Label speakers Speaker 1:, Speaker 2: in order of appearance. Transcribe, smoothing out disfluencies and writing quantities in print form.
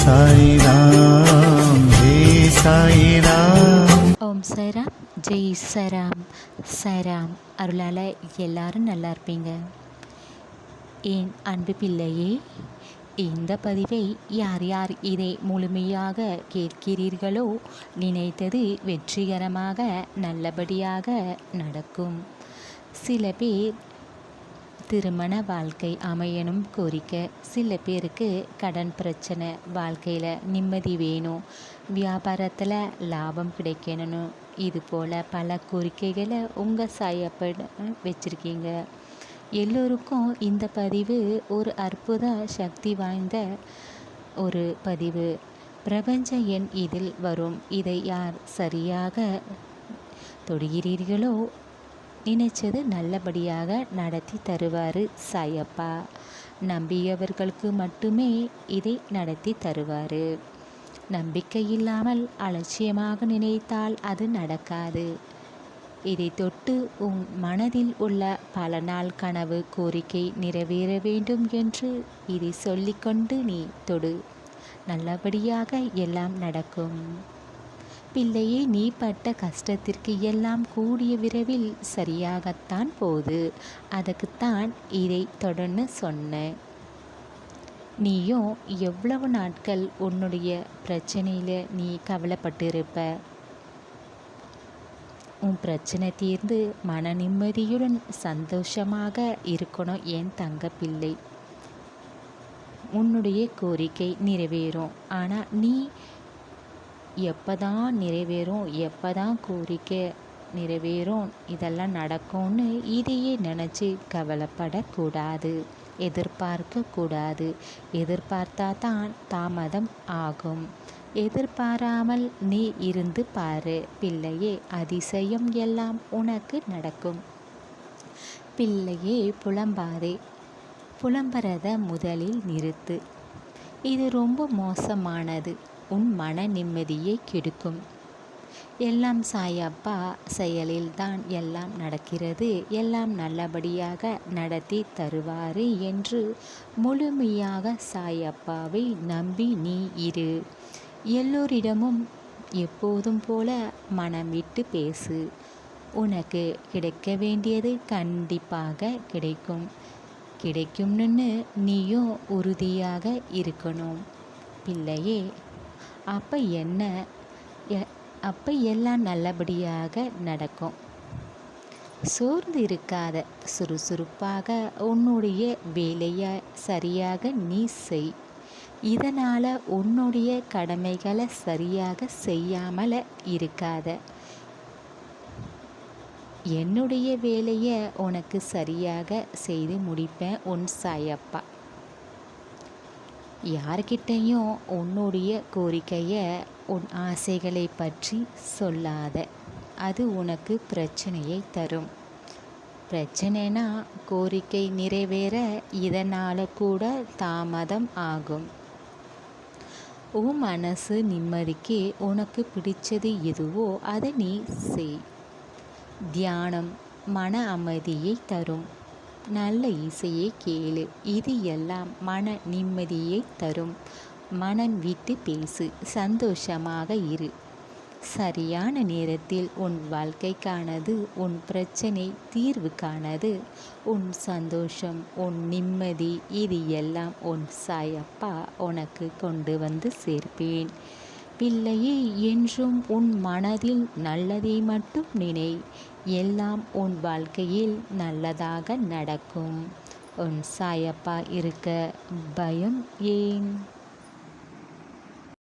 Speaker 1: சாய்ராம் ஜெய் சாய்ராம்.
Speaker 2: ஓம் சாய்ராம் ஜெய் சாய்ராம். சாய்ராம் அருளால் எல்லாரும் நல்லா இருப்பீங்க. என் அன்பு பிள்ளையே, இந்த பதிவை யார் யார் இதை முழுமையாக கேட்கிறீர்களோ நினைத்தது வெற்றிகரமாக நல்லபடியாக நடக்கும். சில பேர் திருமண வாழ்க்கை அமையணும் கோரிக்கை, சில பேருக்கு கடன் பிரச்சனை, வாழ்க்கையில் நிம்மதி வேணும், வியாபாரத்தில் லாபம் கிடைக்கணும், இது போல் பல கோரிக்கைகளை உங்கள் சாயப்பட வச்சுருக்கீங்க. எல்லோருக்கும் இந்த பதிவு ஒரு அற்புத சக்தி வாய்ந்த ஒரு பதிவு. பிரபஞ்ச எண் இதில் வரும். இதை யார் சரியாக தொடுகிறீர்களோ நினைச்சது நல்லபடியாக நடத்தி தருவார் சாயப்பா. நம்பியவர்களுக்கு மட்டுமே இதை நடத்தி தருவார். நம்பிக்கை இல்லாமல் அலட்சியமாக நினைத்தால் அது நடக்காது. இதை தொட்டு உன் மனதில் உள்ள பல நாள் கனவு கோரிக்கை நிறைவேற வேண்டும் என்று இதை சொல்லிக்கொண்டு நீ தொடு. நல்லபடியாக எல்லாம் நடக்கும். பிள்ளையே, நீ பட்ட கஷ்டத்திற்கு எல்லாம் கூடிய விரைவில் சரியாகத்தான் போகுது. அதுக்குத்தான் இதை தொடர்ந்து சொன்னேன். நீயும் எவ்வளவு நாட்கள் உன்னுடைய பிரச்சனையில் நீ கவலைப்பட்டிருப்ப. உன் பிரச்சனை தீர்ந்து மன நிம்மதியுடன் சந்தோஷமாக இருக்கணும் என் தங்க பிள்ளை. உன்னுடைய கோரிக்கை நிறைவேறும். ஆனால் நீ எப்போதான் நிறைவேறும், எப்போதான் கோரிக்கை நிறைவேறும், இதெல்லாம் நடக்கும்னு இதையே நினச்சி கவலைப்படக்கூடாது, எதிர்பார்க்கக்கூடாது. எதிர்பார்த்தா தான் தாமதம் ஆகும். எதிர்பாராமல் நீ இருந்து பாரு பிள்ளையே, அதிசயம் எல்லாம் உனக்கு நடக்கும். பிள்ளையே, புலம்பாதே. புலம்புறத முதலில் நிறுத்து. இது ரொம்ப மோசமானது. உன் மன நிம்மதியை கெடுக்கும். எல்லாம் சாயப்பா செயலில்தான் எல்லாம் நடக்கிறது, எல்லாம் நல்லபடியாக நடத்தி தருவார் என்று முழுமையாக சாயப்பாவை நம்பி நீ இரு. எல்லோரிடமும் எப்போதும் போல மனம் விட்டு பேசு. உனக்கு கிடைக்க வேண்டியது கண்டிப்பாக கிடைக்கும். கிடைக்கும்னு நீயும் உறுதியாக இருக்கணும் பிள்ளையே. அப்போ எல்லாம் நல்லபடியாக நடக்கும். சோர்ந்து இருக்காத. சுறுசுறுப்பாக உன்னுடைய வேலையை சரியாக நீ செய். இதனால் உன்னுடைய கடமைகளை சரியாக செய்யாமல் இருக்காத. என்னுடைய வேலையை உனக்கு சரியாக செய்து முடிப்பேன் உன் சாயப்பா. யார்கிட்டையும் உன்னுடைய கோரிக்கையை, உன் ஆசைகளை பற்றி சொல்லாத. அது உனக்கு பிரச்சனையை தரும். பிரச்சனைனா கோரிக்கை நிறைவேற இதனால் கூட தாமதம் ஆகும். உன் மனசு நிம்மதிக்கு உனக்கு பிடிச்சது எதுவோ அதை நீ செய். தியானம் மன அமைதியை தரும். நல்ல இசையை கேளு. இது எல்லாம் மன நிம்மதியை தரும். மனம் விட்டு பேசு. சந்தோஷமாக இரு. சரியான நேரத்தில் உன் வாழ்க்கைக்கானது, உன் பிரச்சனை தீர்வுக்கானது, உன் சந்தோஷம், உன் நிம்மதி, இது எல்லாம் உன் சாயப்பா உனக்கு கொண்டு வந்து சேர்ப்பேன். பிள்ளையே, என்றும் உன் மனதில் நல்லதை மட்டும் நினை. எல்லாம் உன் வாழ்க்கையில் நல்லதாக நடக்கும். உன் சாயப்பா இருக்க பயம் ஏன்?